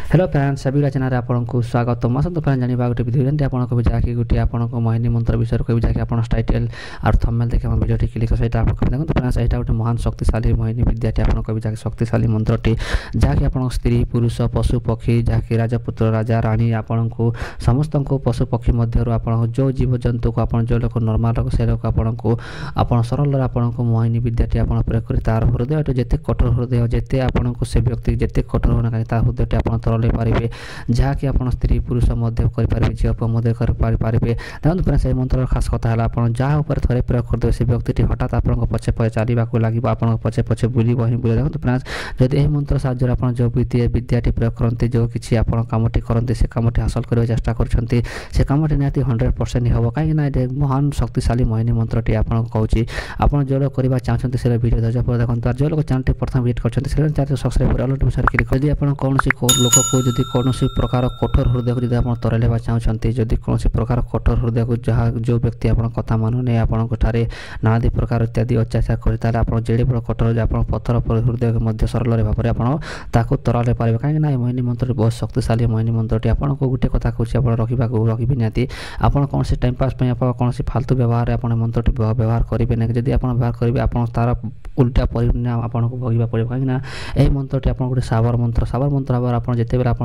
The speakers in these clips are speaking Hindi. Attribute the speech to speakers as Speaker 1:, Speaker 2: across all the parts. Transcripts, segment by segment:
Speaker 1: हेलो फ्रेंड्स सभी चैनल आपको स्वागत आसत फ्रेंड जाना गोटे भिडियो आपको भी जहाँकि गोटे आपको मोहिनी मंत्र विषय कह जहाँकि आप टाइटल और थंबनेल देखिए भिडियो क्लिक सहित आप देखते फ्रेंड्स यहाँ गोटे महान शक्तिशाली मोहिनी विद्याटी आपको भी जहाँकि शक्तिशाली मंत्रटी जहाँकि आप स्त्री पुरुष पशु पक्षी जहाँकि राजपुत्र राजा राणी आपन को समस्त को पशु पक्षी मध्य आप जो जीवजंतु को आप जो लोग नर्माल लोक से लोक आपन सरल आपको मोहिनी विद्याटी आप प्रयोग कर तार हृदय जिते कठोर हृदय जिते आपको से व्यक्ति जिते कठोर होना कहीं हृदय आप तरल पारे जहाँकि आप स्त्री पुरुष करेंगे झील करेंगे देखो फ्रेंड्स ये मंत्र खास कथा है आप जहाँ थे प्रयोग करदे से व्यक्ति हठात आप पछे पछे चलने लगे आप पछे पछे बुलब ही बुले देखो फ्रेंड्स जब यह मंत्र साहाଯ୍य आप जो विद्याटी प्रयोग करते जो किसी आप कमटी करते से कमटी हासिल करने चेष्टा कर कमटी निहाती 100% ही हम कहीं ये महान शक्तिशाली मोहिनी मंत्रटी आपको कहूँ आप जो लोग करवा चाहते से वीडियो धैर्य पर देखते जो लोग चैनल प्रथम विजिट कर सब्सक्राइब कर अलर्ट विषय क्लिक कर आप कौन लोक को जदि कौन प्रकार कठोर हृदय को जब तरलेवा चाहते जदि कौन प्रकार कठोर हृदय को जहाँ जो व्यक्ति आप कथा मानुने आपठारे नाना प्रकार इत्यादि अत्याचार करते आप जेड़े बड़ कठोर आप पत्थर पर हृदय सरल भाव में आपको तरल पारे कहीं मोहिनी मंत्र बहुत शक्तिशाली मोहिनी मंत्रटी आपको गोटे कथा कहूँ आप रखी निहाती आप कौन टाइम पास कौन फालतू व्यवहार आप मंत्रटी व्यवहार करेंगे ना जब आप व्यवहार करेंगे आप तार उल्टा परिणाम आपको भोगवा पड़े कहीं यही मंत्रटी आप गोटे साबर मंत्र भाव आप जिते आप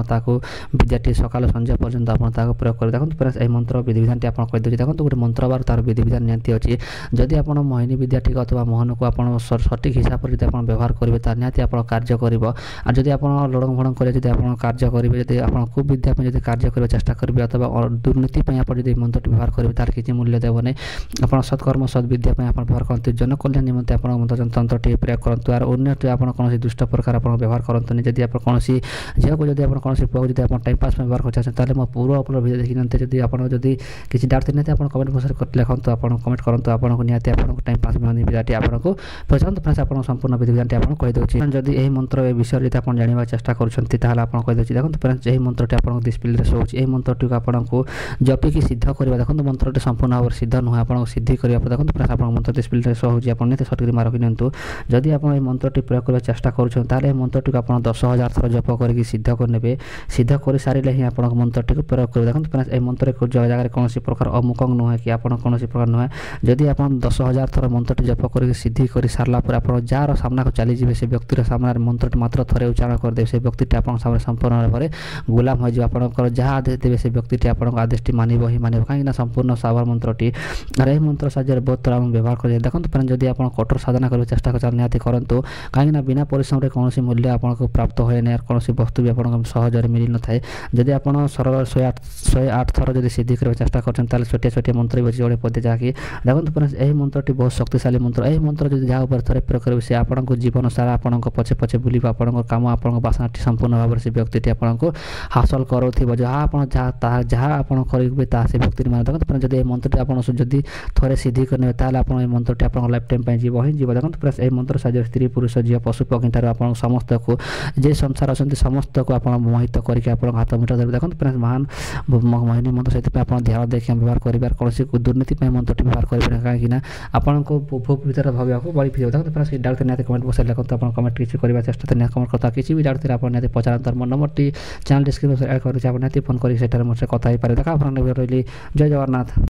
Speaker 1: विद्याटी सकाल संध्या पर्यंत आप प्रयोग करें देखो फ्रेंड्स यह मंत्र विधिविधान आप कहीदे देखो गोटे मंत्र बार तार विधिविधान निहाती अच्छी जदि आप मोहिनी विद्याटी अथवा मोहन को आप सठिक हिसाब से आप व्यवहार करेंगे तो निहाती आप कार्य कर और जब आप लड़ंग भड़ंग करेंगे जब आप कार्य करेंगे जब आप कुविद्या जब कार्य करने चेष्टा करेंगे अथवा दुर्नीति आप मंत्रटी व्यवहार करेंगे तार किसी मूल्य देवनी आप सत्कर्म सद्विद्या आप व्यवहार करते जनकल्याण निमंते आप मंत्रटी प्रयोग करूँ और अन्य आप कौन दुष्ट प्रकार आप व्यवहार करते जब आप कौन झील को जब आप कौन पुआ जब आप टाइम पास में व्यवहार कर चाहते मो पूर्व अपलोड वीडियो देखी ना जब आप किसी डाउट थी आप कमेंट बक्स लिखते आप कमेंट करूँ आपको निहाती आपको टाइम पास में विद्याटी आपको पचास फ्रेंड्स आप संपूर्ण विधिविधान आपको कहीदे जब यही मंत्र विषय जब आप जानवा चेष्टा कर कहीदे देखो फ्रेंड्स यही मंत्रटी आपको डिस्प्ले शो होची मंत्रटी को आपको जपिकी सिद्ध करवा देखो मंत्रटी संपूर्ण भाव सिद्ध नुहे आप सिद्धि करने देखो फ्रेंड्स आप मंत्र डिस्प्ले शो होची आप सठिक मार्क नियंतु जदि आप मंत्रटी प्रयोग करने चेष्टा कर मंत्रटी को आप 10,000 थर जप करके सिद्ध करने सिद्ध कर सारे ही आप मंत्रटी को प्रयोग कर देखो फ्रेंड्स ये मंत्र को जगह कौन प्रकार अमुकंग नुहे कि आप कौन प्रकार नुहे जदि आप 10,000 थर मंत्रटी जप करके सिद्धि कर सारा आप जार सामना को चलीजे से व्यक्तिर सामने मंत्रटी मात्र थे उच्चारण करदे से व्यक्ति आप संपूर्ण भाव में गुलाम हो जहाँ आदेश देवे से व्यक्ति आपको आदेश मानव ही मानव कहीं संपूर्ण साबर मंत्रटी और यह मंत्र साहाଯ୍य बहुत तरह व्यवहार कर देखो फ्रेंड्स जब आप कठोर साधना करने चेष्टा कर निहाती करूँ कहीं बिना परिश्रम कौन मूल्य आपको प्राप्त हुए ना कौन वस्तु भी आप सहजरे मिल न था जदि आप सरल 108 थर जब सिद्धि करने चेष्टा कर छोटिया छोटिया मंत्र भी जोड़े पदे जहाँकि देखो फ्रेंड्स यही मंत्रटी बहुत शक्तिशाली मंत्र यही मंत्र जब जहाँ थे प्रयोग करेंगे से आपको जीवन सारा आपको पछे पछे बुलब आप कम आप बासनाटी संपूर्ण भाव से व्यक्ति आपको हासिल करो जहाँ आप जहाँ आप करेंगे से व्यक्ति मान देखो फ्रेंड्स जब मंत्रटी आप जब थे सिद्धि करने आप मंत्रटी आप लाइफ टाइम पर जीव ही जीव देखो फ्रेंड्स यही मंत्र साहाଯ୍य स्त्री पुरुष झील पशु पक्षी आप समस्त को जे संसार अच्छा समस्त को आप मोहित करके आप हाथ मुठा देते देखो फ्रेंड्स महान मोहिनी मंत्र से आप ध्यान देखिए व्यवहार करेंगे कौन दुर्नीति मंत्रटी व्यवहार करेंगे कहीं आपको भूतर भाव बड़ी फिर देखो फ्रेंड्स डाउट निहाती कमेंट बक्स लिखते आप कमेंट किसी करने चेष्टा निहाती कमेंट करता किसी भी डाउट थे आप निहाती पचार more number channel description add कर फोन कर मुझसे कथा ही पारे देखा रही जय जगन्नाथ।